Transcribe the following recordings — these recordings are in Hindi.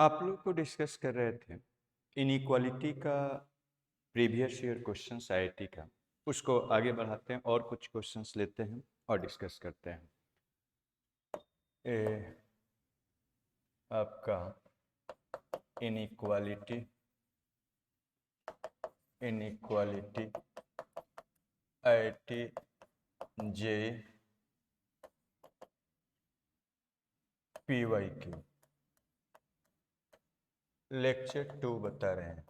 आप लोग को डिस्कस कर रहे थे इनइक्वालिटी का प्रीवियस ईयर क्वेश्चंस आईआईटी का। उसको आगे बढ़ाते हैं और कुछ क्वेश्चंस लेते हैं और डिस्कस करते हैं। आपका इनइक्वालिटी आईआईटी जे PYQ लेक्चर 2 बता रहे हैं।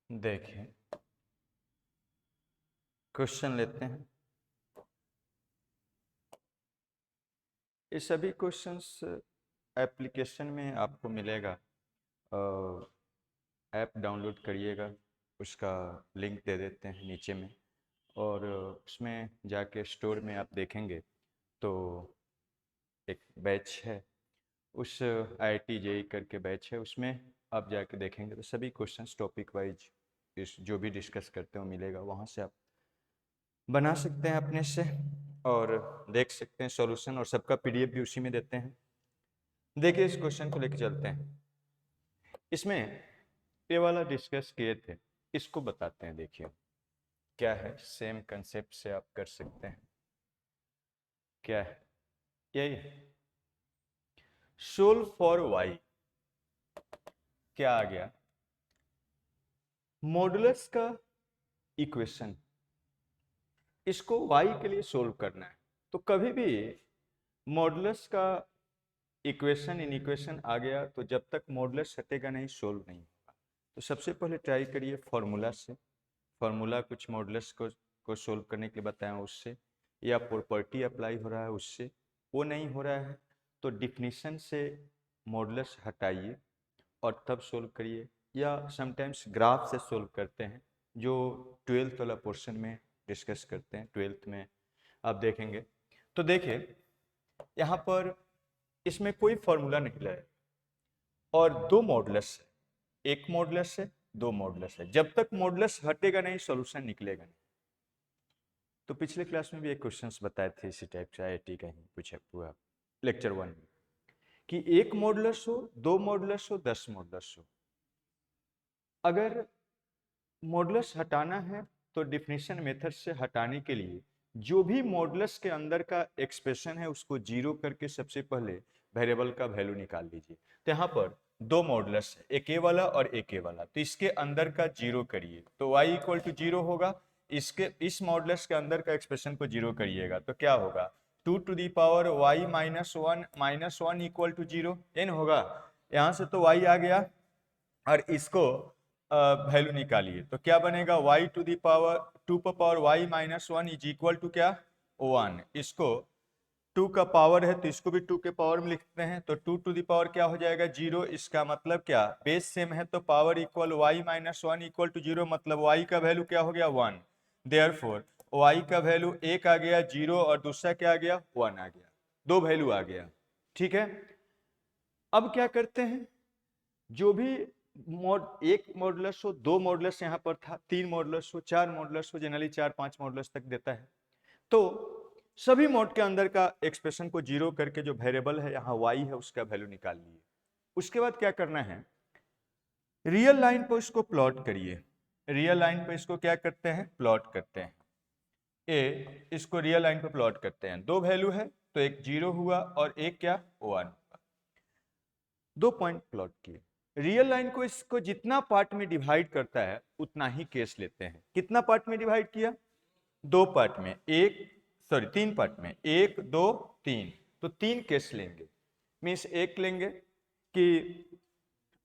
देखिए क्वेश्चन लेते हैं। ये सभी क्वेश्चंस एप्लीकेशन में आपको मिलेगा, ऐप डाउनलोड करिएगा, उसका लिंक दे देते हैं नीचे में, और उसमें जाके स्टोर में आप देखेंगे तो एक बैच है, उस IIT JEE करके बैच है, उसमें आप जाके देखेंगे तो सभी क्वेश्चंस टॉपिक वाइज इस जो भी डिस्कस करते हो मिलेगा, वहाँ से आप बना सकते हैं अपने से और देख सकते हैं सॉल्यूशन, और सबका PDF भी उसी में देते हैं। देखिए इस क्वेश्चन को लेकर चलते हैं। इसमें ये वाला डिस्कस किए थे, इसको बताते हैं। देखिए क्या है, सेम कंसेप्ट से आप कर सकते हैं। क्या है, यही सोल्व फॉर y। क्या आ गया, मॉडुलस का इक्वेशन, इसको y के लिए सोल्व करना है। तो कभी भी मॉडुलस का इक्वेशन इक्वेशन आ गया तो जब तक मॉडुलस हटेगा नहीं, सोल्व नहीं होगा। तो सबसे पहले ट्राई करिए फॉर्मूला से, फॉर्मूला कुछ मॉडुलस को सोल्व करने के लिए बताया उससे, या प्रॉपर्टी अप्लाई हो रहा है उससे, वो नहीं हो रहा है तो डिफिनीशन से मॉडुलस हटाइए और तब सोल्व करिए, या समटाइम्स ग्राफ से सोल्व करते हैं जो 12th वाला पोर्शन में डिस्कस करते हैं। 12th में आप देखेंगे तो देखिए यहाँ पर इसमें कोई फॉर्मूला निकला है और दो मॉडुलस है, एक मॉडुलस है, दो मॉडुलस है। जब तक मॉडुलस हटेगा नहीं सॉल्यूशन निकलेगा नहीं। तो पिछले क्लास में भी एक क्वेश्चंस बताए थे इसी टाइप से, IIT का ही पूछा हुआ लेक्चर 1 में, कि एक मॉडुलस हो, दो मॉडुलस हो, 10 मॉडुलस हो। अगर मॉडुलस हटाना है तो डिफिनीशन मेथड से हटाने के लिए जो भी मॉडुलस के अंदर का एक्सप्रेशन है उसको जीरो करके सबसे पहले वेरिएबल का वैल्यू निकाल लीजिए। तो यहाँ पर दो मॉडुलस है, एक ए वाला और एक ए वाला, तो इसके अंदर का जीरो करिए तो y इक्वल टू जीरो होगा। इस मॉडुलस के अंदर का एक्सप्रेशन को जीरो करिएगा तो क्या होगा, 2 to the power y minus one equal to zero, एन होगा। यहाँ से तो y आ गया और इसको वैल्यू निकालिए तो क्या बनेगा, y टू दी पावर 2 पर power y minus one is equal to क्या, 1। इसको 2 का पावर है तो इसको भी 2 के पावर में लिखते हैं, तो 2 टू दी पावर क्या हो जाएगा, 0। इसका मतलब क्या, बेस सेम है तो power equal y minus one equal to 0, मतलब y का वैल्यू क्या हो गया, 1। देयरफॉर y का वैल्यू एक आ गया 0 और दूसरा क्या आ गया, 1 आ गया, दो वैल्यू आ गया। ठीक है, अब क्या करते हैं, जो भी एक मॉडुलस हो, दो मॉडुलस यहाँ पर था, तीन मॉडुलस हो, चार मॉडुलस हो, जनरली 4-5 मॉडुलस तक देता है, तो सभी मॉड के अंदर का एक्सप्रेशन को जीरो करके जो वेरिएबल है यहाँ y है उसका वैल्यू निकाल लिए। उसके बाद क्या करना है, रियल लाइन पर इसको प्लॉट करिए। रियल लाइन पर इसको क्या करते हैं, प्लॉट करते हैं। इसको रियल लाइन पर प्लॉट करते हैं, दो वैल्यू है तो एक 0 हुआ और एक क्या, 1 हुआ। दो पॉइंट प्लॉट किए। रियल लाइन को इसको जितना पार्ट में डिवाइड करता है उतना ही केस लेते हैं। कितना पार्ट में डिवाइड किया, दो पार्ट में, तीन पार्ट में, 1 2 3, तो 3 केस लेंगे। मीन्स एक लेंगे कि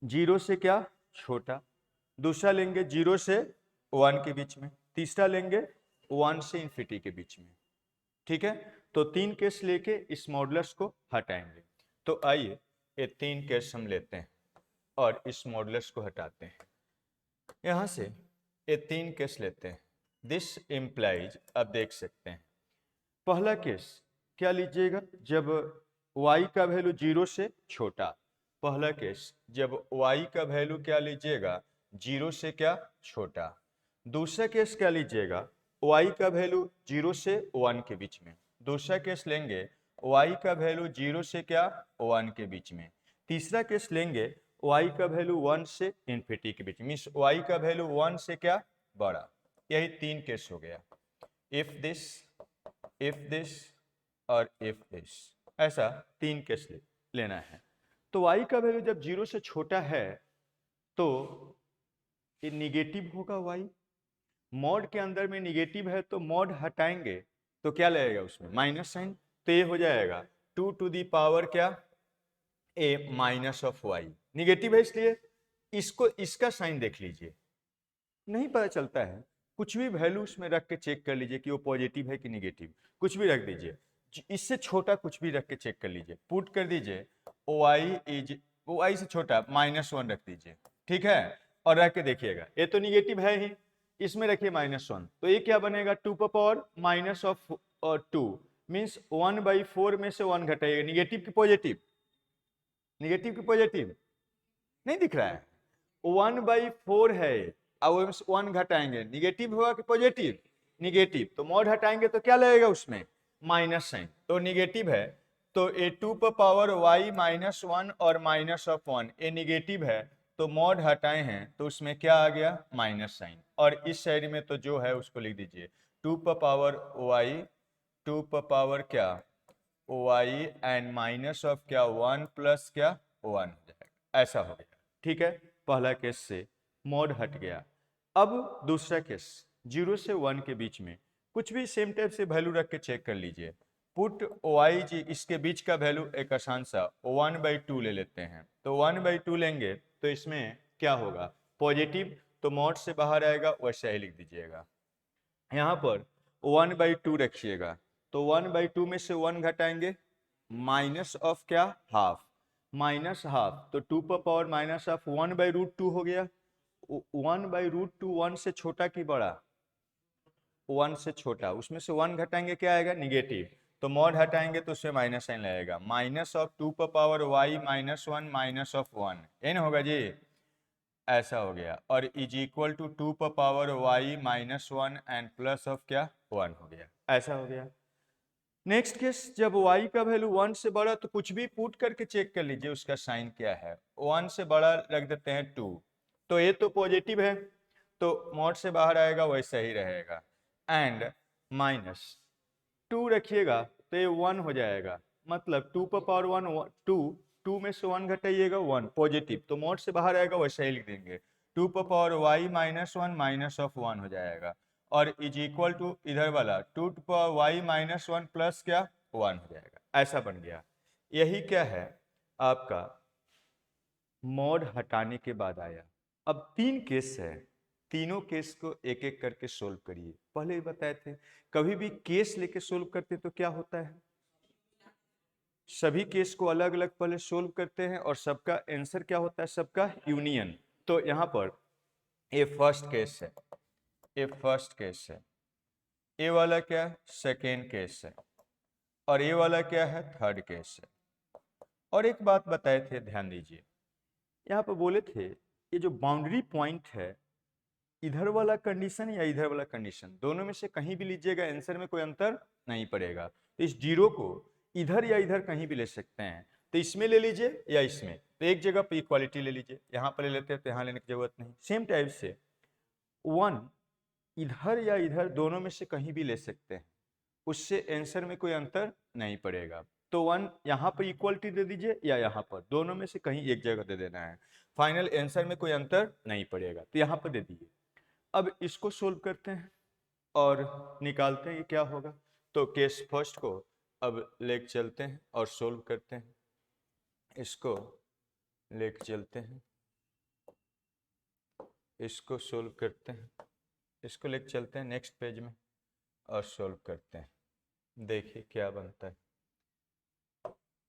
0 से क्या छोटा, दूसरा लेंगे 0 से 1 के बीच में, तीसरा लेंगे 1 से इन्फिनिटी के बीच में। ठीक है, तो 3 केस लेके इस मॉडुलस को हटाएंगे। तो आइए ये 3 केस हम लेते हैं और इस मॉडुलस को हटाते हैं। यहां से ये 3 केस लेते हैं। दिस इम्प्लाइज, अब देख सकते हैं, पहला केस क्या लीजिएगा, जब y का वैल्यू 0 से छोटा। पहला केस जब y का वैल्यू क्या लीजिएगा, 0 से क्या छोटा। दूसरा केस क्या लीजिएगा, y का वैल्यू 0 से 1 के बीच में। दूसरा केस लेंगे y का वैल्यू 0 से क्या 1 के बीच में। तीसरा केस लेंगे y का वैल्यू 1 से इन्फिनिटी के बीच में, मीन्स y का वैल्यू 1 से क्या बड़ा। यही 3 केस हो गया, इफ दिस और इफ दिस, ऐसा 3 केस लेना है। तो y का वैल्यू जब 0 से छोटा है तो ये निगेटिव होगा y, मॉड के अंदर में निगेटिव है तो मॉड हटाएंगे तो क्या लगेगा उसमें माइनस साइन, तो ये हो जाएगा 2 टू दी पावर क्या a minus of y, negative है इसलिए इसको इसका साइन देख लीजिए, नहीं पता चलता है, कुछ भी वैल्यू उसमें रख के चेक कर लीजिए कि वो पॉजिटिव है कि निगेटिव, कुछ भी रख दीजिए, इससे छोटा कुछ भी रख के चेक कर लीजिए, पुट कर दीजिए वाई से छोटा -1 रख दीजिए, ठीक है, और रख के देखिएगा, ये तो निगेटिव है ही, इसमें रखिए -1, तो ये क्या बनेगा 2 पर पावर माइनस ऑफ 2 मीन्स 1/4 में से 1 घटाइएगा, निगेटिव की पॉजिटिव, निगेटिव की पॉजिटिव नहीं दिख रहा है, 1/4 है और 1 घटाएंगे, निगेटिव होगा कि पॉजिटिव, निगेटिव, तो मॉड हटाएंगे तो क्या लगेगा उसमें माइनस साइन, तो निगेटिव है, तो ए 2 पर पावर y -1 और माइनस ऑफ 1 ये निगेटिव है, तो मॉड हटाए हैं तो उसमें क्या आ गया माइनस साइन, और इस साइड में तो जो है उसको लिख दीजिए 2 पर पावर y, 2 पर पावर क्या y एंड माइनस ऑफ क्या 1 प्लस क्या 1 हो जाएगा, ऐसा हो गया, ठीक है, पहला केस से मॉड हट गया। अब दूसरा केस 0 से 1 के बीच में कुछ भी सेम टाइप से वैल्यू रख के चेक कर लीजिए, पुट y जी इसके बीच का वैल्यू एक आसान सा 1/2 ले लेते हैं, तो 1/2 लेंगे तो इसमें क्या होगा पॉजिटिव, तो मॉड से बाहर आएगा वैसा ही लिख दीजिएगा, यहाँ पर 1/2 रखिएगा, तो 1/2 में से 1 घटाएंगे माइनस ऑफ क्या हाफ, माइनस हाफ, तो 2 पर पावर माइनस ऑफ 1/√2 हो गया, 1/√2 1 से छोटा कि बड़ा, 1 से छोटा, उसमें से 1 घटाएंगे क्या आएगा निगेटिव, तो मॉड हटाएंगे तो उसमें माइनस साइन लगेगा, माइनस ऑफ 2 पर पावर y -1 माइनस ऑफ 1, एन होगा जी, ऐसा हो गया, और इज इक्वल टू 2 पर power y -1 and plus of क्या 1 हो गया, ऐसा हो गया। नेक्स्ट केस जब y का वैल्यू 1 से बड़ा तो कुछ भी पुट करके चेक कर लीजिए उसका साइन क्या है, 1 से बड़ा रख देते हैं 2, तो ये तो पॉजिटिव है तो मॉड से बाहर आएगा वैसा ही रहेगा, एंड माइनस 2 रखिएगा तो ये 1 हो जाएगा, मतलब 2 पर पावर 1 2 में से 1 घटाइएगा 1 पॉजिटिव, तो मॉड से बाहर आएगा वैसा ही लिख देंगे, 2 पर पावर y -1 माइनस ऑफ 1 हो जाएगा, और इज इक्वल टू इधर वाला 2 पर y -1 प्लस क्या 1 हो जाएगा, ऐसा बन गया। यही क्या है आपका मॉड हटाने के बाद आया। अब 3 केस है, तीनों केस को एक एक करके सोल्व करिए, पहले ही बताए थे कभी भी केस लेके सोल्व करते तो क्या होता है, सभी केस को अलग अलग पहले सोल्व करते हैं और सबका आंसर क्या होता है सबका यूनियन, तो यहाँ पर ये फर्स्ट केस है, ये फर्स्ट केस है, ये वाला क्या है सेकेंड केस है, और ये वाला क्या है थर्ड केस है। और एक बात बताए थे ध्यान दीजिए, यहाँ पर बोले थे ये जो बाउंड्री पॉइंट है इधर वाला कंडीशन या इधर वाला कंडीशन दोनों में से कहीं भी लीजिएगा आंसर में कोई अंतर नहीं पड़ेगा, तो इस जीरो को इधर या इधर कहीं भी ले सकते हैं, तो इसमें ले लीजिए या इसमें, तो एक जगह पे इक्वालिटी ले लीजिए, यहाँ पर ले लेते हैं तो यहाँ लेने की जरूरत नहीं, सेम टाइप से 1 इधर या इधर दोनों में से कहीं भी ले सकते हैं, उससे आंसर में कोई अंतर नहीं पड़ेगा, तो 1 यहाँ पर इक्वलिटी दे दीजिए या यहाँ पर, दोनों में से कहीं एक जगह दे देना है, फाइनल आंसर में कोई अंतर नहीं पड़ेगा, तो यहाँ पर दे दीजिए। अब इसको सोल्व करते हैं और निकालते हैं कि क्या होगा, तो केस फर्स्ट को अब लेके चलते हैं और सोल्व करते हैं, इसको लेके चलते हैं, इसको सोल्व करते हैं, इसको लेके चलते हैं नेक्स्ट पेज में और सोल्व करते हैं, देखिए क्या बनता है।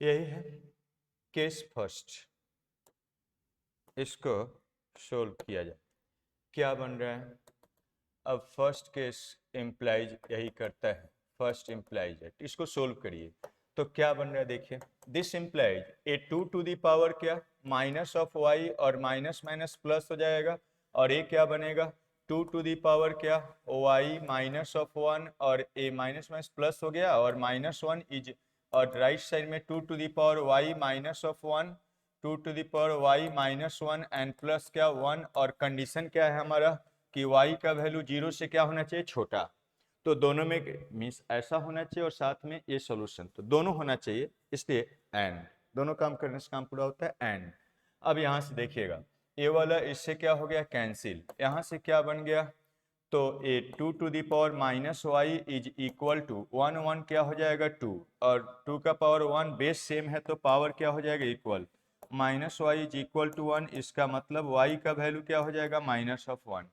यही है केस फर्स्ट, इसको सोल्व किया जाए, क्या बन रहा है, अब फर्स्ट केस इम्प्लाइज यही करता है, फर्स्ट इम्प्लाइज है, इसको सोल्व करिए तो क्या बन रहा है देखिए, this implies a 2 to the power क्या माइनस ऑफ y और माइनस माइनस प्लस हो जाएगा, और ये क्या बनेगा टू टू दी पावर क्या y माइनस ऑफ 1 और a माइनस माइनस प्लस हो गया और -1 इज, और राइट साइड में two to the power y minus of 1, two to the power y minus 1 and plus क्या 1, और कंडीशन क्या है हमारा कि y का वैल्यू 0 से क्या होना चाहिए छोटा। तो दोनों में मीन्स ऐसा होना चाहिए और साथ में ये सॉल्यूशन, तो दोनों होना चाहिए, इसलिए एंड, दोनों काम करने से काम पूरा होता है एंड। अब यहाँ से देखिएगा ये वाला इससे क्या हो गया कैंसिल, यहाँ से क्या बन गया, तो a two to the power minus y is equal to 1 1 क्या हो जाएगा 2, और 2 का पावर 1 बेस सेम है तो पावर क्या हो जाएगा equal, minus y is equal to 1, इसका मतलब y का वैल्यू क्या हो जाएगा minus of 1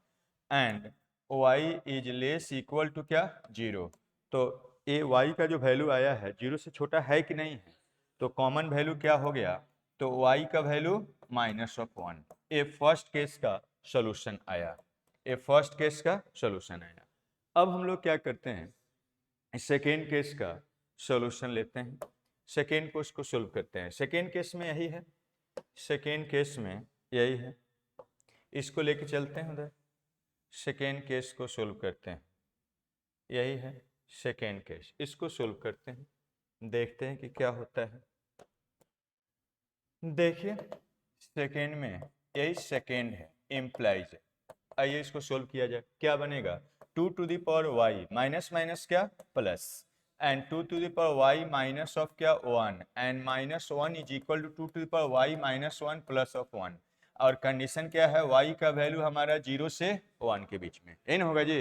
and y is less equal to क्या 0। तो ये y का जो वैल्यू आया है 0 से छोटा है कि नहीं है, तो कॉमन वैल्यू क्या हो गया, तो y का वैल्यू माइनस ऑफ 1। ये फर्स्ट केस का सोल्यूशन आया, ये फर्स्ट केस का सोल्यूशन आया। अब हम लोग क्या करते हैं सेकेंड केस का सोल्यूशन लेते हैं, सेकेंड केस को सोल्व करते हैं। सेकेंड केस में यही है, सेकेंड केस में यही है, इसको लेके चलते हैं उधर, सेकेंड केस को सोल्व करते हैं, यही है सेकेंड केस, इसको सोल्व करते हैं, देखते हैं कि क्या होता है। देखिए सेकेंड में यही सेकेंड है इम्प्लाइज है, आइए इसको सोल्व किया जाए। क्या बनेगा, two to the power y minus minus क्या plus and two to the power y minus of क्या 1 and minus 1 is equal to two to the power y minus 1 plus of 1, और कंडीशन क्या है y का वैल्यू हमारा 0 से 1 के बीच में, इन होगा जी।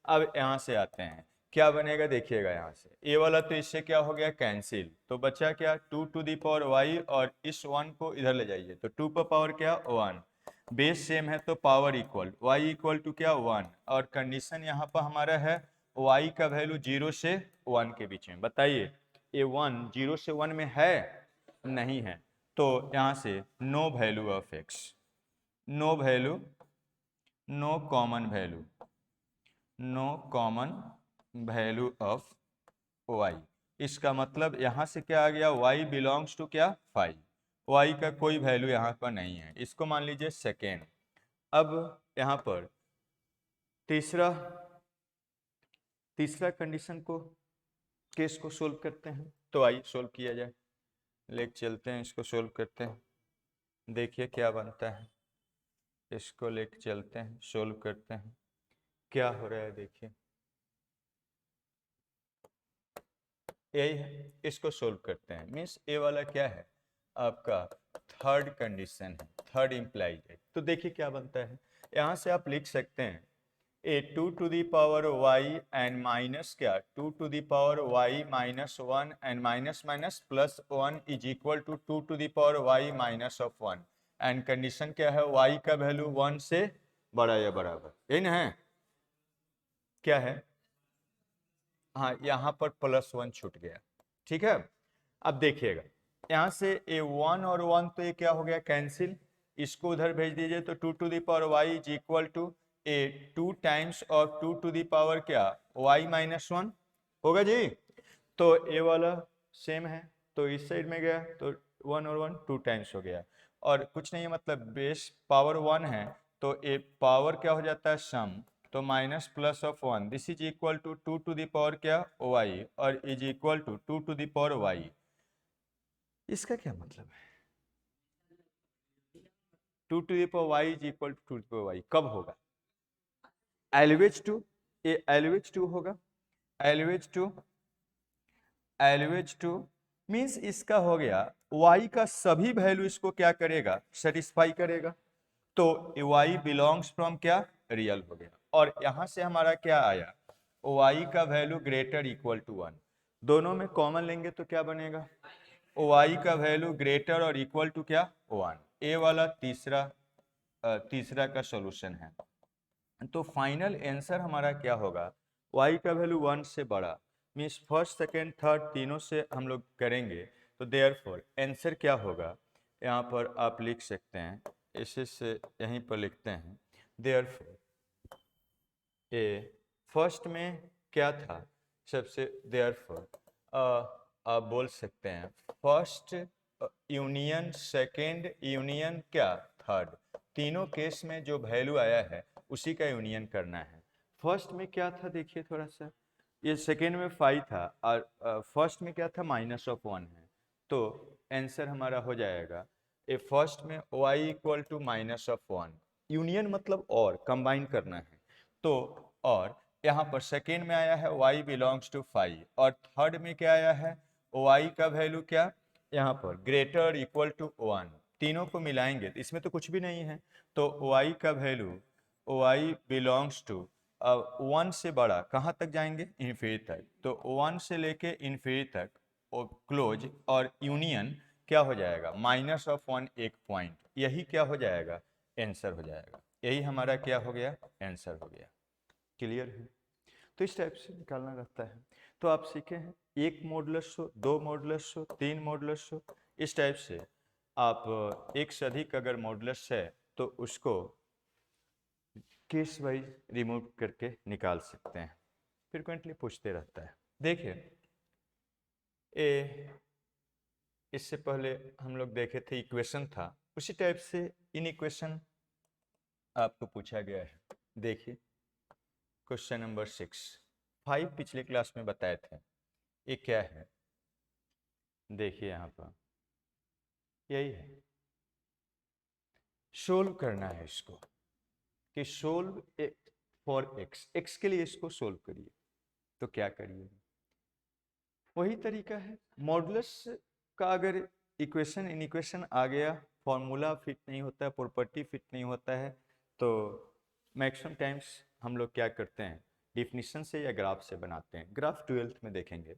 अब यहाँ से आते हैं क्या बनेगा, देखिएगा यहाँ से ये वाला तो इससे क्या हो गया कैंसिल, तो बचा क्या two to the power y, और इस 1 को इधर ले जाइए तो 2 पर पावर क्या 1, बेस सेम है तो power equal, y equal to क्या 1, और कंडीशन यहाँ पर हमारा है y का वैल्यू 0 से 1 के बीच में। बताइए ये 1 0 से 1 में है नहीं है, तो यहाँ से no value of x, no value, no common value, no common value of y, इसका मतलब यहाँ से क्या आ गया y बिलोंग्स टू क्या 5, y का कोई वैल्यू यहाँ पर नहीं है, इसको मान लीजिए सेकेंड। अब यहाँ पर तीसरा कंडीशन को केस को सोल्व करते हैं, तो आइए सोल्व किया जाए, लेके चलते हैं इसको सोल्व करते हैं, देखिए क्या बनता है, इसको लेके चलते हैं सोल्व करते हैं क्या हो रहा है। देखिए यही है, इसको सोल्व करते हैं, मीन्स ए वाला क्या है आपका थर्ड कंडीशन है, थर्ड इम्प्लाइज है। तो देखिए क्या बनता है, यहाँ से आप लिख सकते हैं a two to the power y and minus क्या two to the power y minus 1 and minus minus plus 1 is equal to two to the power y minus of 1, and condition क्या है y का वैल्यू 1 से बड़ा या बराबर, यही ना है, क्या है, हाँ यहाँ पर +1 छूट गया, ठीक है। अब देखिएगा यहाँ से ए 1 और 1 तो ये क्या हो गया कैंसिल, इसको उधर भेज दीजिए तो two to the power y is equal to a 2 times of two to the power क्या y माइनस 1 होगा जी। तो ए वाला सेम है तो इस साइड में गया तो 1 और 1 2 टाइम्स हो गया, और कुछ नहीं है मतलब बेस पावर 1 है तो ए पावर क्या हो जाता है सम, तो minus plus of 1 this is equal to two to the power क्या y और is equal to two to the power y। इसका क्या मतलब है, two to the power y is equal to to the power y कब होगा, एलवेज टू, ये एलवेज टू होगा, always two, always two means इसका हो गया y का सभी वैल्यू इसको क्या करेगा सेटिस्फाई करेगा, तो y बिलोंग्स फ्रॉम क्या रियल हो गया, और यहां से हमारा क्या आया y का वैल्यू ग्रेटर इक्वल टू 1, दोनों में कॉमन लेंगे तो क्या बनेगा y का वैल्यू ग्रेटर और इक्वल टू क्या 1, ए वाला तीसरा का सॉल्यूशन है। तो फाइनल आंसर हमारा क्या होगा y का वैल्यू 1 से बड़ा, मीन्स फर्स्ट सेकेंड थर्ड तीनों से हम लोग करेंगे, तो देयरफॉर आंसर क्या होगा, यहाँ पर आप लिख सकते हैं, इसी से यहीं पर लिखते हैं देयरफॉर ए फर्स्ट में क्या था सबसे, देयरफॉर आप बोल सकते हैं फर्स्ट यूनियन सेकेंड यूनियन क्या थर्ड, तीनों केस में जो वैल्यू आया है उसी का यूनियन करना है। फर्स्ट में क्या था देखिए थोड़ा सा, ये सेकेंड में 5 था और फर्स्ट में क्या था -1 है, तो आंसर हमारा हो जाएगा ए फर्स्ट में y इक्वल टू -1, यूनियन मतलब और कंबाइन करना है। तो और यहाँ पर सेकेंड में आया है y बिलोंग्स टू 5 और थर्ड में क्या आया है y का वैल्यू क्या यहाँ पर ग्रेटर इक्वल टू 1, तीनों को मिलाएंगे तो इसमें तो कुछ भी नहीं है, तो y का वैल्यू y बिलोंग्स टू 1 से बड़ा कहाँ तक जाएंगे इन्फिनिटी तक, तो 1 से लेके इन्फिनिटी तक और क्लोज और यूनियन क्या हो जाएगा -1 एक पॉइंट, यही क्या हो जाएगा आंसर हो जाएगा, यही हमारा क्या हो गया आंसर हो गया। क्लियर है? तो इस टाइप से निकालना रहता है। तो आप सीखे हैं 1 मॉडुलस हो, 2 मॉडुलस हो, 3 मॉडुलस हो, इस टाइप से आप एक से अधिक अगर मॉडुलस है तो उसको केस वाइज रिमूव करके निकाल सकते हैं, फ्रिक्वेंटली पूछते रहता है। देखिए इससे पहले हम लोग देखे थे इक्वेशन था, उसी टाइप से इन इक्वेशन आपको पूछा गया है। देखिए क्वेश्चन नंबर 6, 5 पिछले क्लास में बताए थे, ये क्या है देखिए यहाँ पर यही है, सोल्व करना है इसको कि सोल्व फॉर एक्स, एक्स के लिए इसको सोल्व करिए, तो क्या करिए वही तरीका है। मॉडुलस का अगर इक्वेशन इन इक्वेशन आ गया, फॉर्मूला फिट नहीं होता है, प्रॉपर्टी फिट नहीं होता है, तो मैक्सिमम टाइम्स हम लोग क्या करते हैं डिफिनीशन से या ग्राफ से बनाते हैं। ग्राफ 12th में देखेंगे।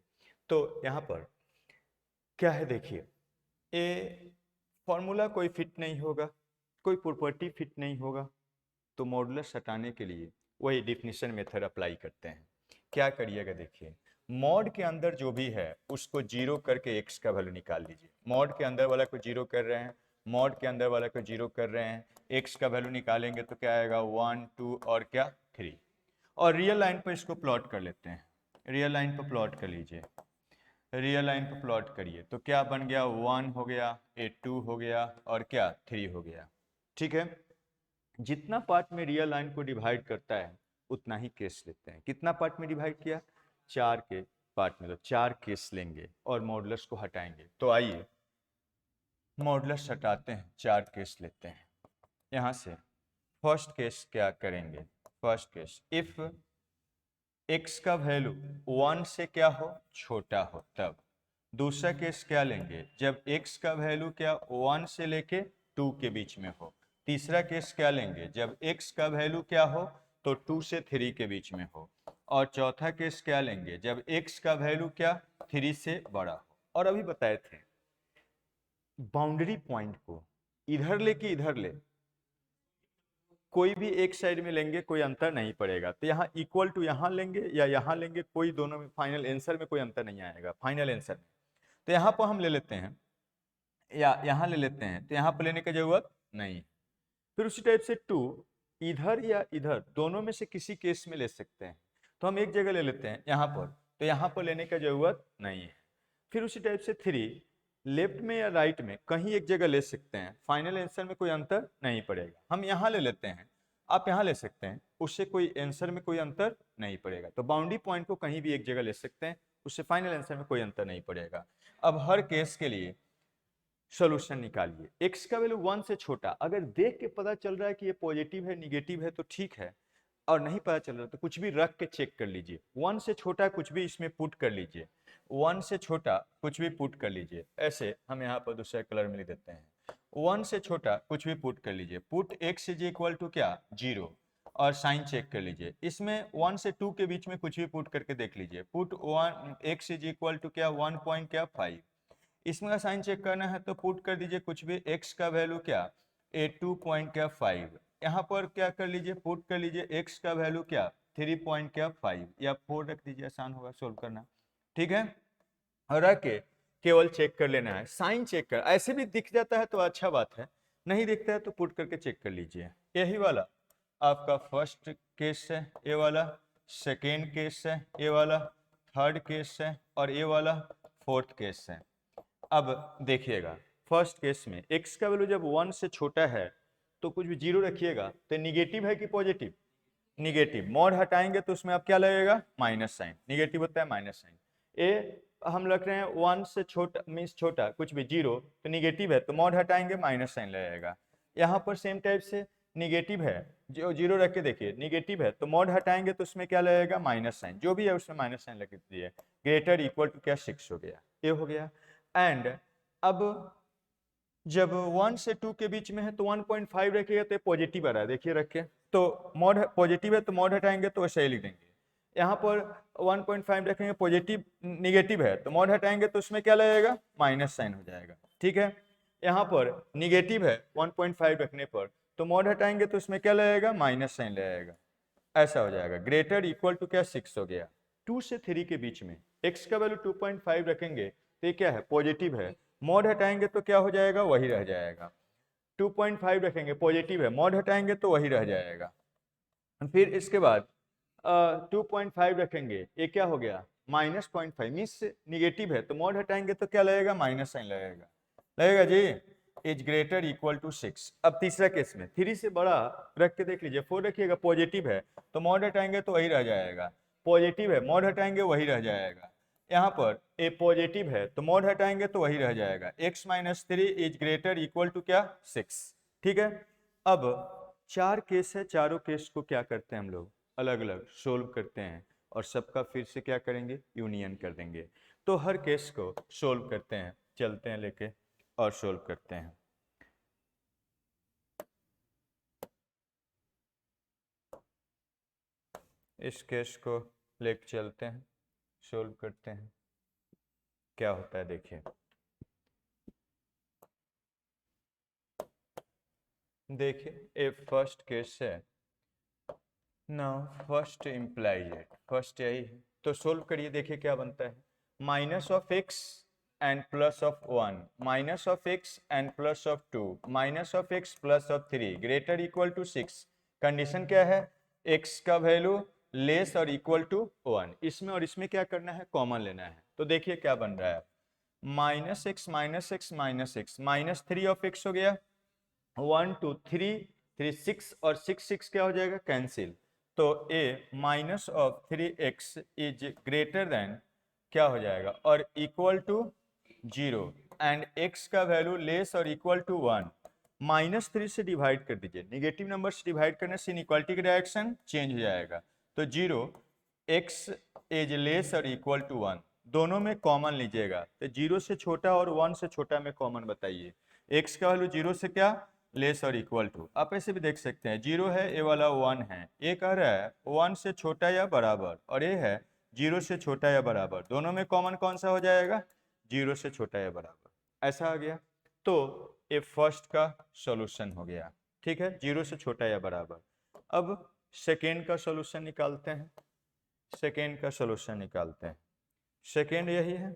तो यहाँ पर क्या है देखिए, ए फॉर्मूला कोई फिट नहीं होगा, कोई प्रॉपर्टी फिट नहीं होगा, तो मॉडुलस हटाने के लिए वही डिफिनीशन मेथड अप्लाई करते हैं। क्या करिएगा देखिए, मॉड के अंदर जो भी है उसको जीरो करके एक्स का वैल्यू निकाल लीजिए। मॉड के अंदर वाला को जीरो कर रहे हैं, मॉड के अंदर वाला को जीरो कर रहे हैं, एक्स का वैल्यू निकालेंगे तो क्या आएगा 1 2 और क्या 3, और रियल लाइन पर इसको प्लॉट कर लेते हैं। रियल लाइन पर प्लॉट कर लीजिए, रियल लाइन पर प्लॉट करिए तो क्या बन गया 1 हो गया, 2 हो गया और क्या 3 हो गया। ठीक है, जितना पार्ट में रियल लाइन को डिवाइड करता है उतना ही केस लेते हैं। कितना पार्ट में डिवाइड किया 4 के पार्ट में, तो 4 केस लेंगे और मॉडुलस को हटाएंगे। तो आइए मॉडुलस हटाते हैं, 4 केस लेते हैं। यहाँ से फर्स्ट केस क्या करेंगे, फर्स्ट केस इफ x का वैल्यू 1 से क्या हो छोटा हो तब। दूसरा केस क्या लेंगे, जब x का वैल्यू क्या 1 से लेके 2 के बीच में हो। तीसरा केस क्या लेंगे, जब x का वैल्यू क्या हो तो 2 से 3 के बीच में हो। और चौथा केस क्या लेंगे, जब x का वैल्यू क्या 3 से बड़ा हो। और अभी बताए थे बाउंड्री पॉइंट को इधर ले कि इधर ले, कोई भी एक साइड में लेंगे कोई अंतर नहीं पड़ेगा। तो यहाँ इक्वल टू यहाँ लेंगे या यहाँ लेंगे, कोई दोनों में फाइनल आंसर में कोई अंतर नहीं आएगा फाइनल आंसर में। तो यहाँ पर हम ले लेते हैं या यहाँ ले लेते हैं, तो यहाँ पर लेने की जरूरत नहीं। फिर उसी टाइप से 2 इधर या इधर दोनों में से किसी केस में ले सकते हैं, तो हम एक जगह ले लेते हैं यहाँ पर, तो यहाँ पर लेने की जरूरत नहीं है। फिर उसी टाइप से 3 लेफ्ट में या राइट में कहीं एक जगह ले सकते हैं, फाइनल आंसर में कोई अंतर नहीं पड़ेगा। हम यहाँ ले लेते हैं, आप यहाँ ले सकते हैं, उससे कोई आंसर में कोई अंतर नहीं पड़ेगा। तो बाउंड्री पॉइंट को कहीं भी एक जगह ले सकते हैं, उससे फाइनल आंसर में कोई अंतर नहीं पड़ेगा। अब हर केस के लिए सोल्यूशन निकालिए। x का वैल्यू 1 से छोटा, अगर देख के पता चल रहा है कि ये पॉजिटिव है निगेटिव है तो ठीक है, और नहीं पता चल रहा तो कुछ भी रख के चेक कर लीजिए। 1 से छोटा कुछ भी इसमें पुट कर लीजिए, 1 से छोटा कुछ भी पुट कर लीजिए। ऐसे हम यहाँ पर दूसरे कलर में लिख देते हैं, 1 से छोटा कुछ भी पुट कर लीजिए। Put x is equal to क्या 0, और साइन चेक कर लीजिए। इसमें 1 से 2 के बीच में कुछ भी पुट करके देख लीजिए। Put 1 x is equal to क्या 1.5, इसमें का साइन चेक करना है तो पुट कर दीजिए कुछ भी, x का वैल्यू क्या 2.5। यहाँ पर क्या कर लीजिए पुट कर लीजिए x का वैल्यू क्या 3.5 या 4 रख दीजिए, आसान होगा सोल्व करना। ठीक है, और रख के केवल चेक कर लेना है, साइन चेक कर, ऐसे भी दिख जाता है तो अच्छा बात है, नहीं दिखता है तो पुट करके चेक कर लीजिए। यही वाला आपका फर्स्ट केस है, ये वाला सेकेंड केस है, ये वाला थर्ड केस है, और ये वाला फोर्थ केस है। अब देखिएगा फर्स्ट केस में x का वैल्यू जब 1 से छोटा है तो कुछ भी जीरो रखिएगा तो निगेटिव है कि पॉजिटिव, निगेटिव। मॉड हटाएंगे तो उसमें अब क्या लगेगा, माइनस साइन, निगेटिव होता है माइनस साइन। ए हम रख रहे हैं 1 से छोटा मीन्स छोटा, कुछ भी जीरो तो निगेटिव है तो मॉड हटाएंगे माइनस साइन लगेगा। यहाँ पर सेम टाइप से निगेटिव है, जो जीरो रख के देखिए निगेटिव है तो मॉड हटाएंगे तो उसमें क्या लगेगा, माइनस साइन, जो भी है उसमें माइनस साइन लग दिए। ग्रेटर इक्वल टू क्या 6 हो गया, ये हो गया। एंड अब जब 1 से 2 के बीच में है तो 1.5 रखिएगा तो पॉजिटिव आ रहा है, देखिए रख के, तो मॉड पॉजिटिव है तो मॉड हटाएंगे तो वैसे ही लिख देंगे। यहाँ पर 1.5 रखेंगे, पॉजिटिव निगेटिव है तो मॉड हटाएंगे तो उसमें क्या लगेगा, माइनस साइन हो जाएगा, ठीक है। यहाँ पर निगेटिव है 1.5 रखने पर तो मॉड हटाएंगे तो उसमें क्या लगेगा, माइनस साइन लगेगा, ऐसा हो जाएगा। ग्रेटर इक्वल टू क्या 6 हो गया। 2 से 3 के बीच में x का वैल्यू 2.5 रखेंगे तो ये क्या है, पॉजिटिव है, मॉड हटाएंगे तो क्या हो जाएगा, वही रह जाएगा। 2.5 रखेंगे पॉजिटिव है, मॉड हटाएंगे तो वही रह जाएगा। फिर इसके बाद 2.5 रखेंगे, ये क्या हो गया, -0.5 मीन्स निगेटिव है तो मॉड हटाएंगे तो क्या लगेगा, माइनस साइन लगेगा, लगेगा जी। Is greater equal to 6। अब तीसरा केस में 3 से बड़ा रख के देख लीजिए, 4 रखिएगा, पॉजिटिव है तो मॉड हटाएंगे तो वही रह जाएगा, पॉजिटिव है मॉड हटाएंगे वही रह जाएगा। यहाँ पर ए पॉजिटिव है तो मॉड हटाएंगे तो वही रह जाएगा, x-3 is greater equal to क्या 6, ठीक है। अब 4 केस है, चारों केस को क्या करते हैं हम लोग, अलग अलग सोल्व करते हैं और सबका फिर से क्या करेंगे, यूनियन कर देंगे। तो हर केस को सोल्व करते हैं, चलते हैं लेके और सोल्व करते हैं। इस केस को लेके चलते हैं, सोल्व करते हैं, क्या होता है देखिए। देखिए ये फर्स्ट केस है ना, फर्स्ट इम्प्लाइज है, फर्स्ट यही है तो सोल्व करिए, देखिए क्या बनता है। Minus of x and plus of 1, minus of x and plus of 2, minus of x plus of 3 greater equal to 6। Condition क्या है, एक्स का वैल्यू लेस और इक्वल टू 1, इसमें और इसमें क्या करना है, कॉमन लेना है। तो देखिए क्या बन रहा है, minus x minus x minus x, -3 of x हो गया, 1 2 3 3 6 और 6 क्या हो जाएगा, कैंसिल। तो a -3x is greater than क्या हो जाएगा और इक्वल टू 0 एंड x का वैल्यू लेस और इक्वल टू 1। -3 से डिवाइड कर दीजिए, निगेटिव नंबर से डिवाइड करने से इनइक्वालिटी का डायरेक्शन चेंज हो जाएगा। तो 0 x इज लेस और इक्वल टू 1, दोनों में कॉमन लीजिएगा, तो 0 से छोटा और 1 से छोटा में कॉमन बताइए। x का वैल्यू 0 से क्या लेस और इक्वल टू, आप ऐसे भी देख सकते हैं, 0 है ये वाला 1 है, ये कह रहा है 1 से छोटा या बराबर, और ये है 0 से छोटा या बराबर, दोनों में कॉमन कौन सा हो जाएगा, 0 से छोटा या बराबर, ऐसा आ गया। तो ये फर्स्ट का सॉल्यूशन हो गया, ठीक है, 0 से छोटा या बराबर। अब सेकेंड का सॉल्यूशन निकालते हैं, सेकेंड का सॉल्यूशन निकालते हैं, सेकेंड यही है,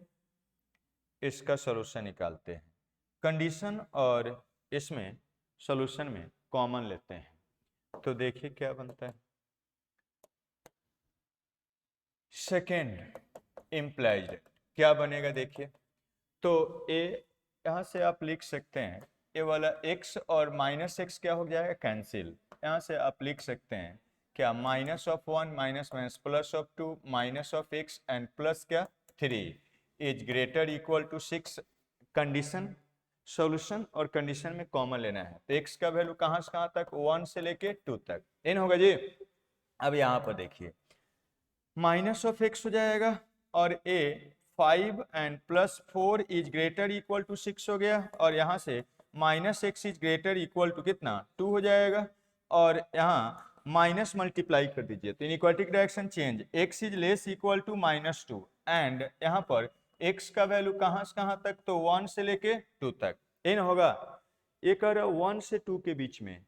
इसका सॉल्यूशन निकालते हैं। कंडीशन और इसमें सॉल्यूशन में कॉमन लेते हैं, तो देखिए क्या बनता है। सेकेंड इम्प्लाइज क्या बनेगा देखिए, तो ए यहाँ से आप लिख सकते हैं, ए वाला x और -x क्या हो जाएगा, कैंसिल। यहाँ से आप लिख सकते हैं क्या, -1 minus plus of 2 minus of x and plus क्या 3 is greater equal to 6। Condition solution और कंडीशन में कॉमन लेना है, तो x का वैल्यू कहाँ से कहाँ तक, 1 से लेके 2 तक, इन होगा जी। अब यहाँ पर देखिए माइनस ऑफ x हो जाएगा और a 5 and +4 is greater equal to 6 हो गया, और यहाँ से -x is greater equal to कितना 2 हो जाएगा, और यहाँ माइनस मल्टीप्लाई कर दीजिए तो inequality direction change, x is less equal to -2 and यहाँ पर x का वैल्यू कहाँ से कहाँ तक, तो 1 से लेके 2 तक, इन होगा। ये कह रहा है 1 से 2 के बीच में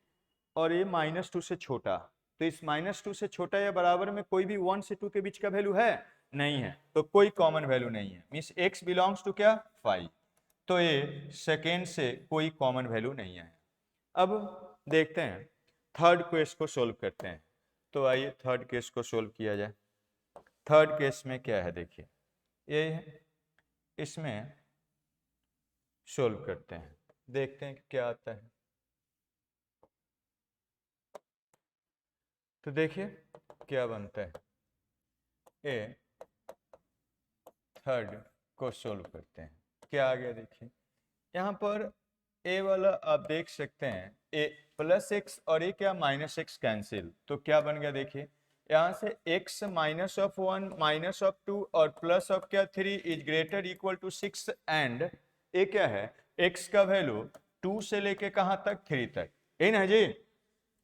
और ये -2 से छोटा, तो इस -2 से छोटा या बराबर में कोई भी 1 से 2 के बीच का वैल्यू है नहीं है, तो कोई कॉमन वैल्यू नहीं है, मीन्स x बिलोंग्स टू क्या 5, तो ये सेकेंड से कोई कॉमन वैल्यू नहीं है। अब देखते हैं थर्ड केस को सोल्व करते हैं, तो आइए थर्ड केस को सोल्व किया जाए। थर्ड केस में क्या है देखिए, ये है, इसमें सोल्व करते हैं, देखते हैं क्या आता है। तो देखिए क्या बनता है, ए थर्ड को सोल्व करते हैं, क्या आ गया देखिए यहाँ पर ए वाला आप देख सकते हैं, ए प्लस एक्स और ए क्या माइनस एक्स कैंसिल, तो क्या बन गया देखिए यहाँ से x minus of 1 minus of 2 और प्लस ऑफ क्या 3 is greater equal to 6 and a क्या है, x का वैल्यू 2 से लेके कहाँ तक 3 तक, है ना जी।